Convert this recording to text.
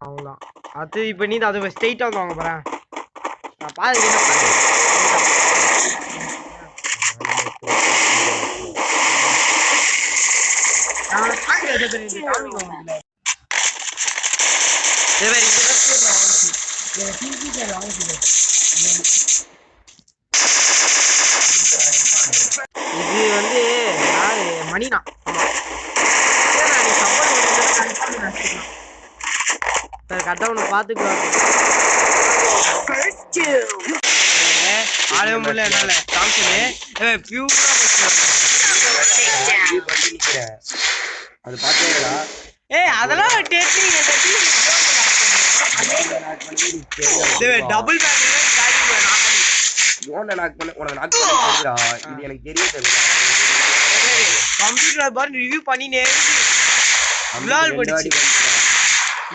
அவ்வளோதான். அது இப்போ நீ அது ஸ்ட்ரெயிட்டாக வந்து வாங்க போகிறேன். நான் பாருங்க இது வந்து யாரு மணினா கரெக்டா ஒன்று பார்த்துக்கலாம். ஆளவே முடியல என்னால காமிச்சது பியூரா அது பார்த்தீங்களா? அதெல்லாம் டபுள் இது எனக்கு தெரியல. கம்ப்யூட்டர் பாரு ரிவ்யூ பண்ணினே